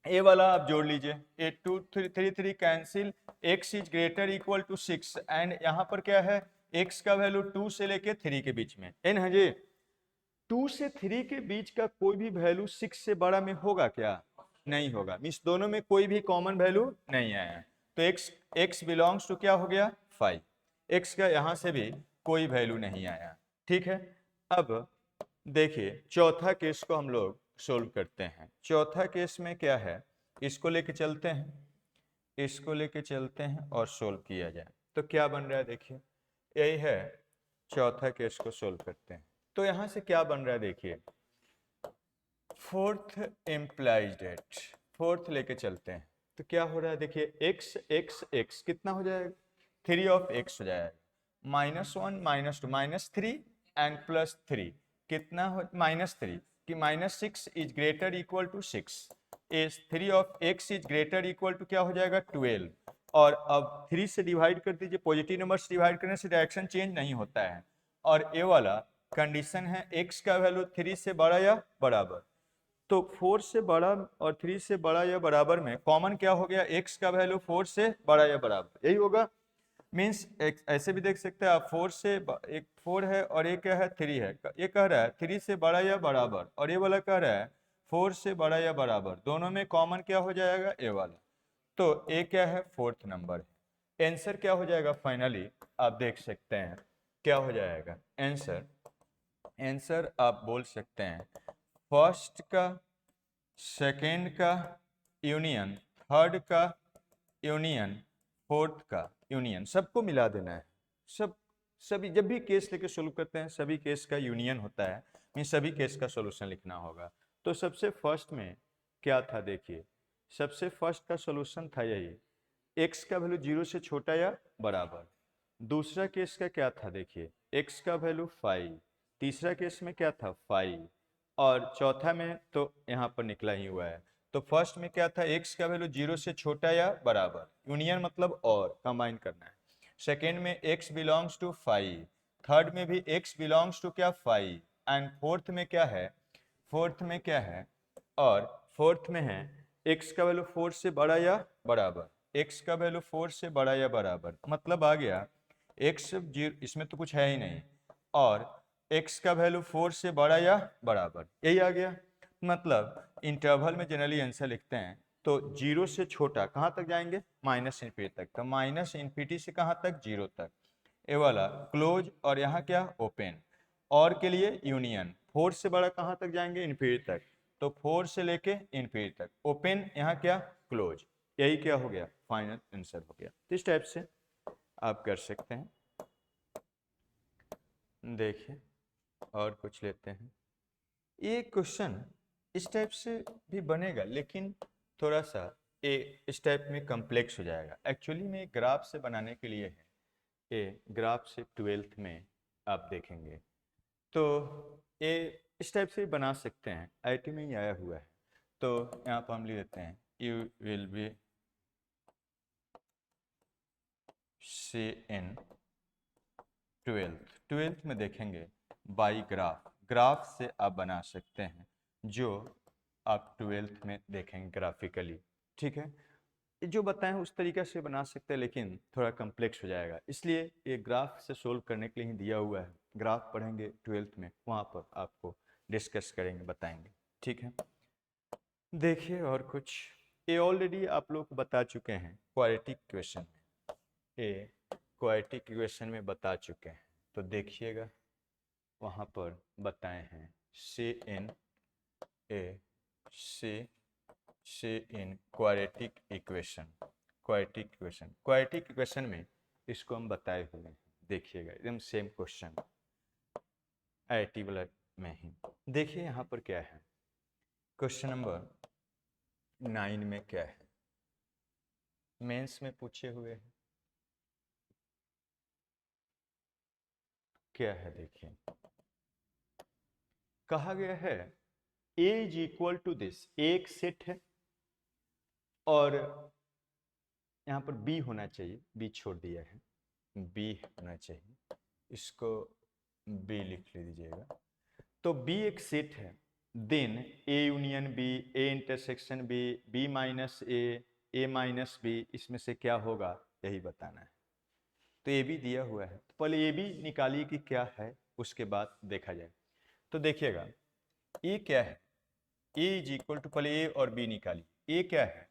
ए वाला आप जोड़ लीजिए, ए 2 3 3 cancel, x is greater equal to 6 and यहाँ पर क्या है, x का वैल्यू 2 से लेके 3 के बीच में, है ना जी। 2 से 3 के बीच का कोई भी वैल्यू 6 से बड़ा में होगा क्या, नहीं होगा, मीन्स दोनों में कोई भी कॉमन वैल्यू नहीं आया, तो x बिलोंग्स टू क्या हो गया 5, x का यहां से भी कोई वैल्यू नहीं आया, ठीक है। अब देखिए चौथा केस को हम लोग सोल्व करते हैं। चौथा केस में क्या है, इसको लेके चलते हैं, इसको लेके चलते हैं और सोल्व किया जाए, तो क्या बन रहा है देखिए, यही है चौथा केस को सोल्व करते हैं। तो यहां से क्या बन रहा है देखिए, फोर्थ इम्प्लाइज डेट, फोर्थ लेके चलते हैं, तो क्या हो रहा है देखिए, x x x कितना हो जाएगा, 3 ऑफ x हो जाएगा, -1 -2 -3 एंड +3 कितना हो, -3 कि -6 is greater equal to 6 is 3 of x is greater equal to क्या हो जाएगा 12, और अब 3 से डिवाइड कर दीजिए, पॉजिटिव नंबर से डिवाइड करने से डायरेक्शन चेंज नहीं होता है, और ये वाला कंडीशन है x का वैल्यू 3 से बड़ा या बराबर, तो 4 से बड़ा और 3 से बड़ा या बराबर में कॉमन क्या हो गया, x का वैल्यू 4 से बड़ा या बराबर, यही होगा। मीन्स ऐसे भी देख सकते हैं आप, 4 से एक 4 है और एक क्या है 3 है, ये कह रहा है 3 से बड़ा या बराबर, और ये वाला कह रहा है 4 से बड़ा या बराबर, दोनों में कॉमन क्या हो जाएगा ये वाला, तो ए क्या है फोर्थ नंबर है। आंसर क्या हो जाएगा फाइनली आप देख सकते हैं, क्या हो जाएगा आंसर, आंसर आप बोल सकते हैं फर्स्ट का, सेकेंड का यूनियन, थर्ड का यूनियन, फोर्थ का यूनियन, सबको मिला देना है, सब सभी जब भी केस लेके सोल्व करते हैं सभी केस का यूनियन होता है, मीन सभी केस का सॉल्यूशन लिखना होगा। तो सबसे फर्स्ट में क्या था देखिए, सबसे फर्स्ट का सॉल्यूशन था यही, x का वैल्यू 0 से छोटा या बराबर, दूसरा केस का क्या था देखिए, x का वैल्यू 5, तीसरा केस में क्या था 5, और चौथा में तो यहाँ पर निकला ही हुआ है। तो फर्स्ट में क्या था, x का वैल्यू 0 से छोटा या बराबर, यूनियन मतलब और कंबाइन करना है। सेकेंड में x बिलोंग्स टू 5, थर्ड में भी x बिलोंग्स टू क्या 5, एंड फोर्थ में क्या है, फोर्थ में क्या है, और फोर्थ में है x का वैल्यू 4 से बड़ा या बराबर, x का वैल्यू 4 से बड़ा या बराबर, मतलब आ गया x 0, इसमें तो कुछ है ही नहीं, और x का वैल्यू 4 से बड़ा या बराबर, यही आ गया। मतलब इंटरवल में जनरली आंसर लिखते हैं तो 0 से छोटा कहाँ तक जाएंगे, माइनस इन्फिनिटी तक, तो माइनस इन्फिनिटी से कहाँ तक 0 तक, ये वाला क्लोज, और यहाँ क्या ओपन, और के लिए यूनियन, 4 से बड़ा कहाँ तक जाएंगे इन्फिनिटी तक, तो 4 से लेके इन्फिनिटी तक, ओपन यहाँ क्या क्लोज, यही क्या हो गया फाइनल आंसर हो गया। इस टाइप से आप कर सकते हैं। देखिए और कुछ लेते हैं, ये क्वेश्चन इस टाइप से भी बनेगा लेकिन थोड़ा सा ये इस टाइप में कॉम्प्लेक्स हो जाएगा, एक्चुअली में ग्राफ से बनाने के लिए है, ये ग्राफ से 12th में आप देखेंगे, तो ये इस टाइप से बना सकते हैं, आईटी में ही आया हुआ है। तो यहाँ पर हम लिख देते हैं you will be see in 12th में देखेंगे बाई ग्राफ, ग्राफ से आप बना सकते हैं जो आप 12th में देखेंगे ग्राफिकली, ठीक है। जो बताएं उस तरीका से बना सकते हैं लेकिन थोड़ा कम्प्लेक्स हो जाएगा, इसलिए ये ग्राफ से सोल्व करने के लिए ही दिया हुआ है, ग्राफ पढ़ेंगे 12th में, वहाँ पर आपको डिस्कस करेंगे बताएंगे, ठीक है। देखिए और कुछ, ये ऑलरेडी आप लोग बता चुके हैं क्वाड्रेटिक इक्वेशन में, ये क्वाड्रेटिक इक्वेशन में बता चुके हैं, तो देखिएगा वहाँ पर बताए हैं c in a c in quadratic equation, quadratic equation, quadratic equation में इसको हम बताए हुए हैं, देखिएगा एकदम सेम क्वेश्चन आईटी वाला में ही। देखिए यहाँ पर क्या है, क्वेश्चन नंबर 9 में क्या है, मेंस में पूछे हुए हैं। क्या है देखिए, कहा गया है A is equal to this, एक सेट है और यहाँ पर B होना चाहिए, B छोड़ दिया है, B होना चाहिए, इसको B लिख लीजिएगा। तो B एक सेट है, then A union B, A intersection B, B minus A minus B, इसमें से क्या होगा यही बताना है। तो ए बी दिया हुआ है, तो पहले ए बी निकालिए कि क्या है, उसके बाद देखा जाए। तो देखिएगा ए क्या है, ए इज इक्वल टू, पहले ए और बी निकालिए। ए क्या है,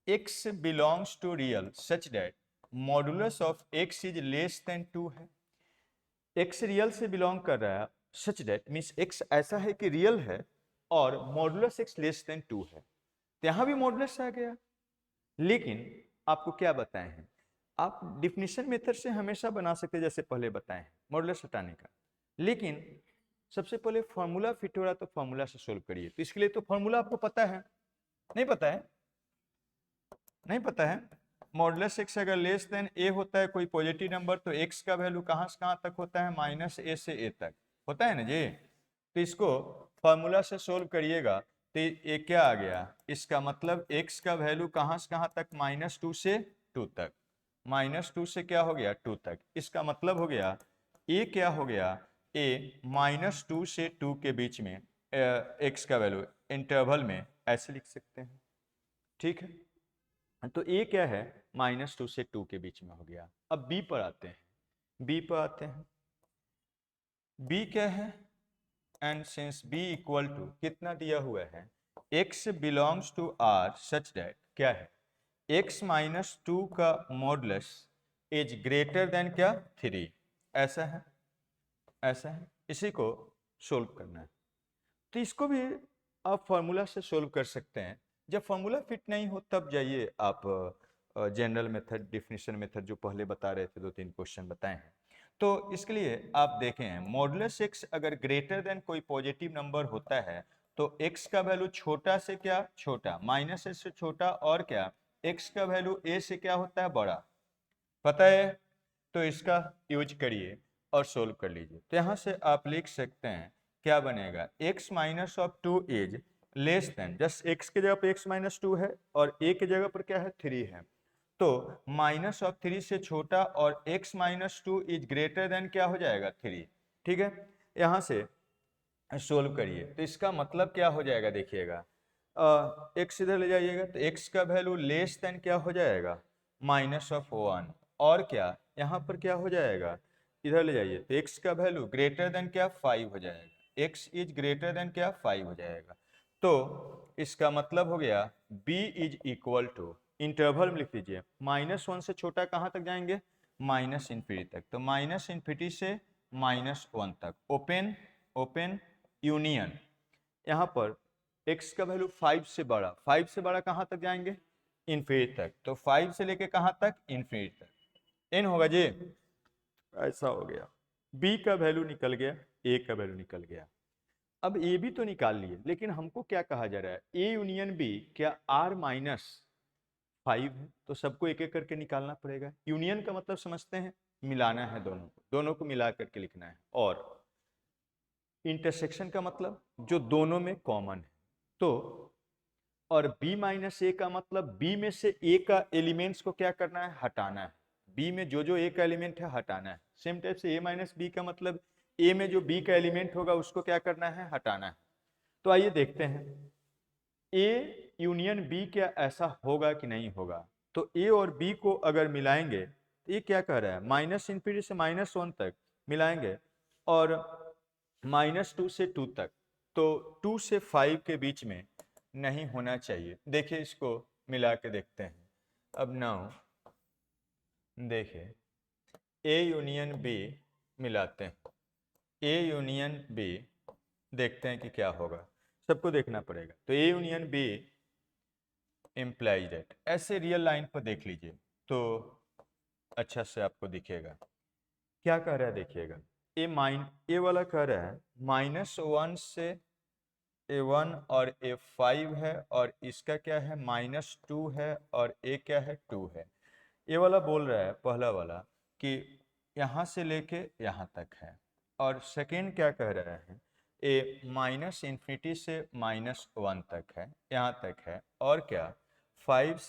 x belongs to real such that modulus of x is less than 2 है। x रियल से बिलोंग कर रहा है, सच दैट मीन्स x ऐसा है कि रियल है और मॉडुलस x लेस देन 2 है। तो यहाँ भी मॉडुलस आ गया, लेकिन आपको क्या बताए हैं, आप डिफिनीशन मेथड से हमेशा बना सकते हैं जैसे पहले बताए हैं मॉडुलस हटाने का, लेकिन सबसे पहले फॉर्मूला फिट हो रहा तो फॉर्मूला से सोल्व करिए। तो इसके लिए तो फॉर्मूला आपको पता है, नहीं पता है, नहीं पता है। मॉडुलस एक्स अगर लेस देन ए होता है कोई पॉजिटिव नंबर, तो एक्स का वैल्यू कहाँ से कहाँ तक होता है, माइनस ए से ए तक होता है ना जी। तो इसको फॉर्मूला से सोल्व करिएगा तो ये क्या आ गया, इसका मतलब x का वैल्यू कहाँ से कहाँ तक, -2 से 2 तक, -2 से क्या हो गया 2 तक। इसका मतलब हो गया a क्या हो गया, a -2 से 2 के बीच में x का वैल्यू इंटरवल में ऐसे लिख सकते हैं, ठीक है। तो a क्या है, -2 से 2 के बीच में हो गया। अब b पर आते हैं, b पर आते हैं, b क्या है, and since b equal to कितना दिया हुआ है, x belongs to r such that क्या है, x -2 का मॉडुलस इज ग्रेटर देन क्या 3, ऐसा है, ऐसा है। इसी को सोल्व करना है। तो इसको भी आप फॉर्मूला से सोल्व कर सकते हैं। जब फॉर्मूला फिट नहीं हो तब जाइए आप जनरल मेथड, डिफिनीशन मेथड जो पहले बता रहे थे, 2-3 क्वेश्चन बताए हैं। तो इसके लिए आप देखें मॉडुलस एक्स अगर ग्रेटर देन कोई पॉजिटिव नंबर होता है तो x का वैल्यू छोटा से क्या छोटा, -a से छोटा, और क्या x का वैल्यू a से क्या होता है बड़ा, पता है। तो इसका यूज करिए और सोल्व कर लीजिए। तो यहाँ से आप लिख सकते हैं क्या बनेगा, x -2 is less then, just x के जगह पे x -2 है और a के जगह पर क्या है 3 है, तो -3 से छोटा और x -2 इज ग्रेटर देन क्या हो जाएगा 3, ठीक है। यहाँ से सोल्व करिए तो इसका मतलब क्या हो जाएगा, देखिएगा x इधर ले जाइएगा तो x का वैल्यू लेस देन क्या हो जाएगा -1, और क्या यहाँ पर क्या हो जाएगा, इधर ले जाइए तो x का वैल्यू ग्रेटर देन क्या 5 हो जाएगा, x इज ग्रेटर देन क्या 5 हो जाएगा। तो इसका मतलब हो गया b is equal to, interval में लिख लीजिए, -1 से छोटा कहाँ तक जाएंगे, -∞ तक, तो -∞ से -1 तक, ओपन ओपन यूनियन, यहाँ पर x का वैल्यू 5 से बड़ा, 5 से बड़ा कहाँ तक जाएंगे, इन्फिनिटी तक, तो 5 से लेके कहाँ तक, इन्फिनिटी तक, n होगा जी, ऐसा हो गया। b का वैल्यू निकल गया, a का वैल्यू निकल गया। अब a भी तो निकाल लिए, लेकिन हमको क्या कहा जा रहा है, a यूनियन b क्या r -5 है, तो सबको एक एक करके निकालना पड़ेगा। यूनियन का मतलब समझते हैं, मिलाना है दोनों को मिला करके लिखना है, और इंटरसेक्शन का मतलब जो दोनों में कॉमन है। तो और b - a का मतलब b में से a का एलिमेंट्स को क्या करना है, हटाना है। b में जो जो a का एलिमेंट है हटाना है। सेम टाइप से a - b का मतलब a में जो b का एलिमेंट होगा उसको क्या करना है, हटाना है। तो आइए देखते हैं a यूनियन b क्या ऐसा होगा कि नहीं होगा। तो a और b को अगर मिलाएंगे तो ये क्या कह रहा है, -∞ से -1 तक मिलाएंगे और -2 से 2 तक, तो 2 से 5 के बीच में नहीं होना चाहिए। देखिए इसको मिला के देखते हैं। अब नाउ देखिए A यूनियन B मिलाते हैं, A यूनियन B देखते हैं कि क्या होगा, सबको देखना पड़ेगा। तो A union B implies that, ऐसे रियल लाइन पर देख लीजिए तो अच्छा से आपको दिखेगा क्या कह रहा है। देखिएगा ए वाला कह रहा है -1 से A1 और A5 है और इसका क्या है -2 है और A क्या है 2 है। ये वाला बोल रहा है पहला वाला कि यहाँ से लेके यहाँ तक है और सेकेंड क्या कह रहा है ए -∞ से -1 तक है, यहाँ तक है और क्या 5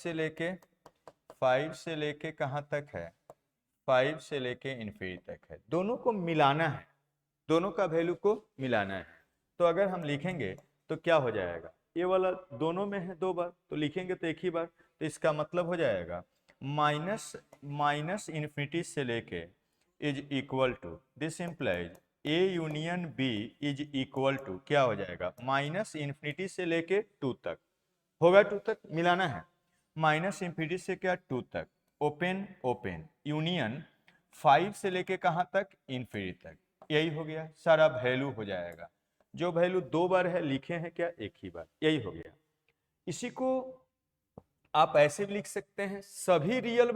से लेके कहाँ तक है 5 से लेके इन्फिनिटी तक है। दोनों को मिलाना है, दोनों का वैल्यू को मिलाना है। तो अगर हम लिखेंगे तो क्या हो जाएगा, ये वाला दोनों में है 2 बार तो लिखेंगे तो एक ही बार, तो इसका मतलब हो जाएगा -∞ से लेके is equal to, this implies A union B is equal to क्या हो जाएगा -∞ से लेके 2 तक होगा, 2 तक मिलाना है, -∞ से क्या 2 तक, ओपन ओपन यूनियन 5 से लेके कहाँ तक इन्फिनिटी तक, यही हो गया सारा वैल्यू हो जाएगा। जो वैल्यू 2 बार है लिखे हैं क्या एक ही बार, यही हो गया। इसी को आप ऐसे भी लिख सकते हैं सभी रियल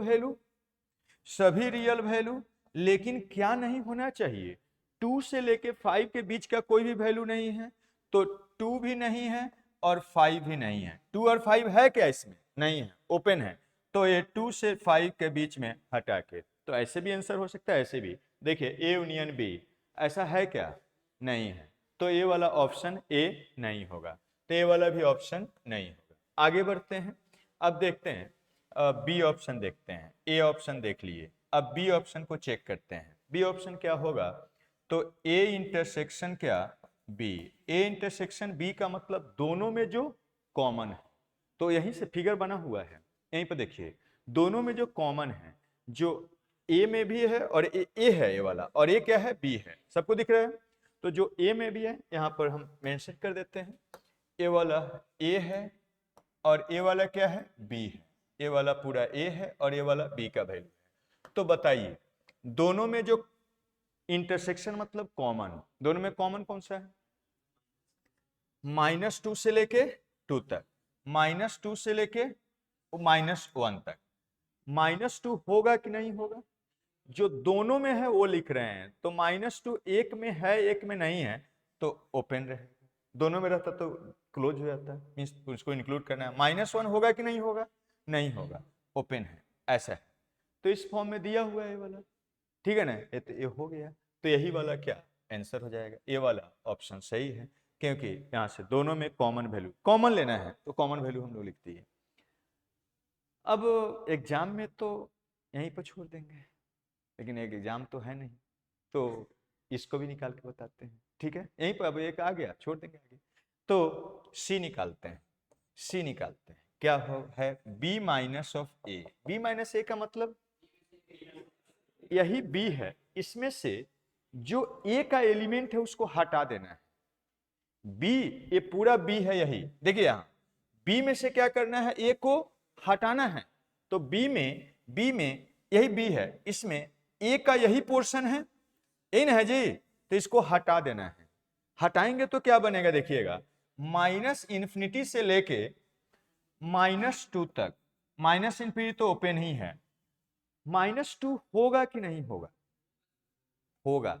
वैल्यू, लेकिन क्या नहीं होना चाहिए 2 से लेके 5 के बीच का कोई भी वैल्यू नहीं है, तो 2 भी नहीं है और 5 भी नहीं है। 2 और 5 है क्या इसमें, नहीं है, ओपन है, तो ये 2 से 5 के बीच में हटा के, तो ऐसे भी आंसर हो सकता है, ऐसे भी देखिए ए यूनियन बी ऐसा है क्या, नहीं है, तो ये वाला ऑप्शन ए नहीं होगा, तो ये वाला भी ऑप्शन नहीं होगा। आगे बढ़ते हैं, अब देखते हैं बी ऑप्शन देखते हैं, ए ऑप्शन देख लिए, अब बी ऑप्शन को चेक करते हैं। बी ऑप्शन क्या होगा, तो ए इंटरसेक्शन क्या बी, ए इंटरसेक्शन बी का मतलब दोनों में जो कॉमन है, तो यहीं से फिगर बना हुआ है, यहीं पर देखिए दोनों में जो कॉमन है, जो ए में भी है और ए है, ए वाला, और ए क्या है बी है, सबको दिख रहा है, तो जो ए में भी है यहाँ पर हम मेंशन कर देते हैं, ए वाला ए है और ए वाला क्या है बी है, ए वाला पूरा ए है और ए वाला बी का वैल्यू है। तो बताइए दोनों में जो इंटरसेक्शन मतलब कॉमन, दोनों में कॉमन कौन सा है, -2 से लेके 2 तक, -2 से लेके -1 तक, -2 होगा कि नहीं होगा, जो दोनों में है वो लिख रहे हैं, तो -2 एक में है एक में नहीं है तो ओपन रहेगा, दोनों में रहता तो क्लोज हो जाता है, मींस उसको इंक्लूड करना है। -1 होगा कि नहीं होगा, नहीं होगा, ओपन है, ऐसा है, तो इस फॉर्म में दिया हुआ है ये वाला, ठीक है ना, ये हो गया, तो यही वाला क्या आंसर हो जाएगा, ये वाला ऑप्शन सही है, क्योंकि यहाँ से दोनों में कॉमन वैल्यू, कॉमन लेना है तो कॉमन वैल्यू हम लोग लिख दिए। अब एग्जाम में तो यहीं पर छोड़ देंगे, लेकिन एक एग्जाम तो है नहीं, तो इसको भी निकाल के बताते हैं, ठीक है, यहीं पर अब एक आ गया छोड़ देंगे आगे, तो सी निकालते हैं, सी निकालते हैं क्या हो है b minus of a, b minus a का मतलब यही बी है, इसमें से जो ए का एलिमेंट है उसको हटा देना है, बी ये पूरा बी है, यही देखिए यहाँ बी में से क्या करना है ए को हटाना है, तो बी में यही बी है, इसमें ए का यही पोर्शन है, यही ना है जी, तो इसको हटा देना है, हटाएंगे तो क्या बनेगा देखिएगा -∞ से लेके -2 तक, -∞ तो ओपन ही है, -2 होगा कि नहीं होगा, होगा,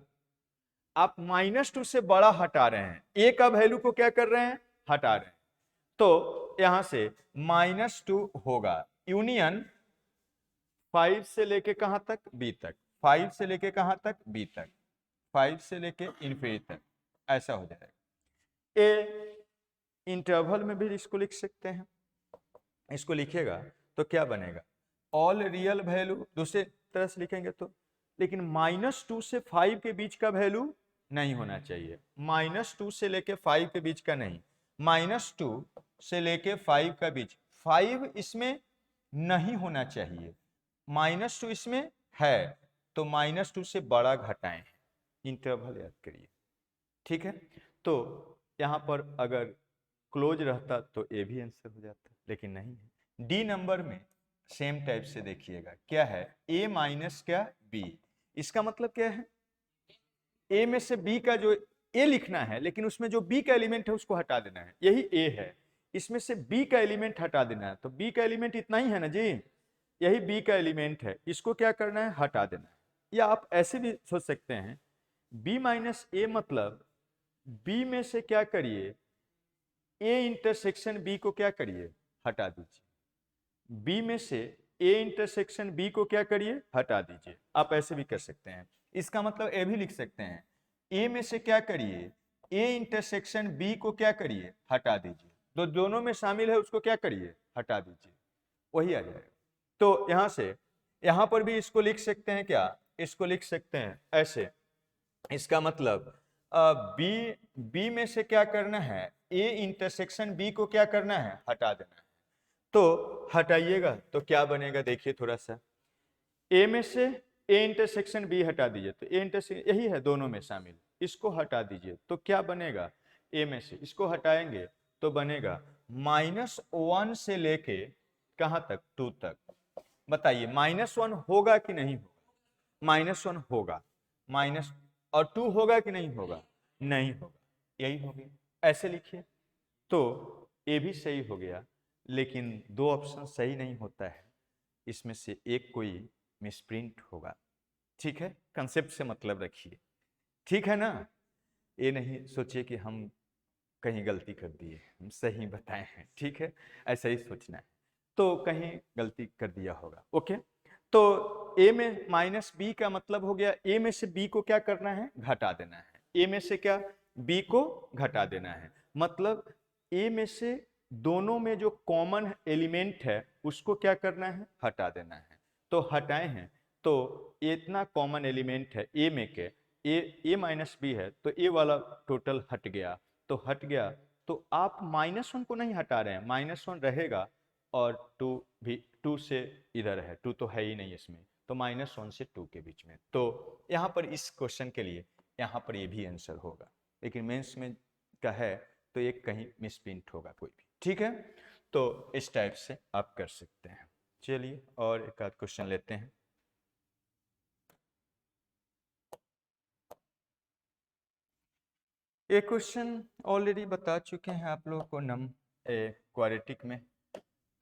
आप -2 से बड़ा हटा रहे हैं, ए का वैल्यू को क्या कर रहे हैं हटा रहे हैं, तो यहां से -2 होगा, यूनियन 5 से लेके कहां तक बी तक, 5 से लेके कहां तक बी तक, 5 से लेके इन्फिनिटी तक, ऐसा हो जाएगा। ए इंटरवल में भी इसको लिख सकते हैं, इसको लिखिएगा तो क्या बनेगा ऑल रियल वैल्यू, दूसरे तरह से लिखेंगे तो, लेकिन -2 से 5 के बीच का वैल्यू नहीं होना चाहिए, -2 से लेके 5 के बीच का नहीं, -2 से लेके 5 का बीच, 5 इसमें नहीं होना चाहिए, -2 इसमें है तो -2 से बड़ा घटाएं, इंटरवल याद करिए, ठीक है, तो यहां पर अगर क्लोज रहता तो ए भी आंसर हो जाता, लेकिन नहीं है। डी नंबर में सेम टाइप से देखिएगा क्या है ए माइनस क्या बी, इसका मतलब क्या है ए में से बी का जो ए लिखना है, लेकिन उसमें जो बी का एलिमेंट है उसको हटा देना है, यही ए है, इसमें से बी का एलिमेंट हटा देना है, तो बी का एलिमेंट इतना ही है ना जी, यही बी का एलिमेंट है, इसको क्या करना है हटा देना है, या आप ऐसे भी सोच सकते हैं बी माइनस ए मतलब बी में से क्या करिए ए इंटरसेक्शन बी को क्या करिए, हटा दीजिए। बी में से ए इंटरसेक्शन बी को क्या करिए, हटा दीजिए। आप ऐसे भी कर सकते हैं, इसका मतलब ए भी लिख सकते हैं, ए में से क्या करिए, ए इंटरसेक्शन बी को क्या करिए, हटा दीजिए। तो दोनों में शामिल है उसको क्या करिए, हटा दीजिए, वही आ जाएगा। तो यहां से यहां पर भी इसको लिख सकते हैं क्या, इसको लिख सकते हैं ऐसे। इसका मतलब बी बी में से क्या करना है, ए इंटरसेक्शन बी को क्या करना है, हटा देना है। तो हटाइएगा तो क्या बनेगा, देखिए थोड़ा सा, ए में से ए इंटरसेक्शन बी हटा दीजिए, तो ए इंटरसेक्शन यही है दोनों में शामिल, इसको हटा दीजिए तो क्या बनेगा, ए में से इसको हटाएंगे तो बनेगा -1 से लेके कहां तक, 2 तक। बताइए -1 होगा कि नहीं होगा, -1 होगा, माइनस और 2 होगा कि नहीं होगा, नहीं होगा, यही हो गया। ऐसे लिखिए तो ए भी सही हो गया, लेकिन 2 ऑप्शन सही नहीं होता है, इसमें से एक कोई मिसप्रिंट होगा। ठीक है, कंसेप्ट से मतलब रखिए, ठीक है ना। ये नहीं सोचिए कि हम कहीं गलती कर दिए, हम सही बताए हैं, ठीक है, ऐसा ही सोचना है। तो कहीं गलती कर दिया होगा, ओके। तो ए में -b का मतलब हो गया, ए में से b को क्या करना है, घटा देना है। ए में से क्या, b को घटा देना है, मतलब ए में से दोनों में जो कॉमन एलिमेंट है उसको क्या करना है, हटा देना है। तो हटाए हैं तो इतना कॉमन एलिमेंट है ए में के, ए माइनस बी है, तो ए वाला टोटल हट गया। तो हट गया तो आप -1 को नहीं हटा रहे हैं, -1 रहेगा और 2 भी, 2 से इधर है, 2 तो है ही नहीं इसमें, तो -1 से 2 के बीच में। तो यहाँ पर इस क्वेश्चन के लिए यहाँ पर ये भी आंसर होगा, लेकिन मेंस में का है तो एक कहीं मिसप्रिंट होगा कोई भी, ठीक है। तो इस टाइप से आप कर सकते हैं। चलिए और एक आध क्वेश्चन लेते हैं। ये क्वेश्चन ऑलरेडी बता चुके हैं आप लोगों को, क्वाड्रेटिक में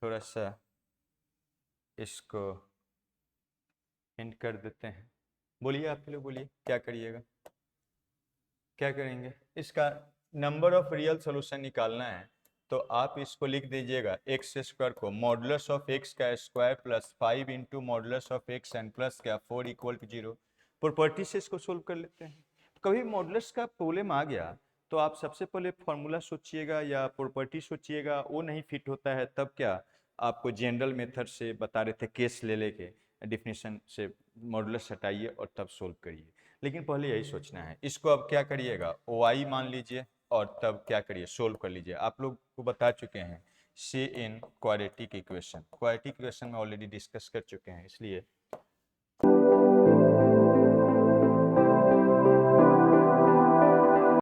थोड़ा सा इसको हिंट कर देते हैं। बोलिए आप लोग, बोलिए क्या करिएगा, क्या करेंगे। इसका नंबर ऑफ रियल सोल्यूशन निकालना है, तो आप इसको लिख दीजिएगा एक्स स्क्वायर को मॉडुलस ऑफ एक्स का square plus 5 into modulus of x and plus क्या 4 इक्वल टू 0। प्रॉपर्टी से इसको सोल्व कर लेते हैं। तो कभी मॉडुलस का प्रॉब्लम आ गया तो आप सबसे पहले फॉर्मूला सोचिएगा या प्रॉपर्टी सोचिएगा, वो नहीं फिट होता है तब क्या आपको जनरल मेथड से बता रहे थे, केस ले लेके डिफिनीशन से मॉडुलस हटाइए और तब सोल्व करिए। लेकिन पहले यही सोचना है। इसको अब क्या करिएगा, वाई मान लीजिए और तब क्या करिए, सोल्व कर लीजिए। आप लोग को बता चुके हैं c in quadratic equation, quadratic equation में ऑलरेडी डिस्कस कर चुके हैं, इसलिए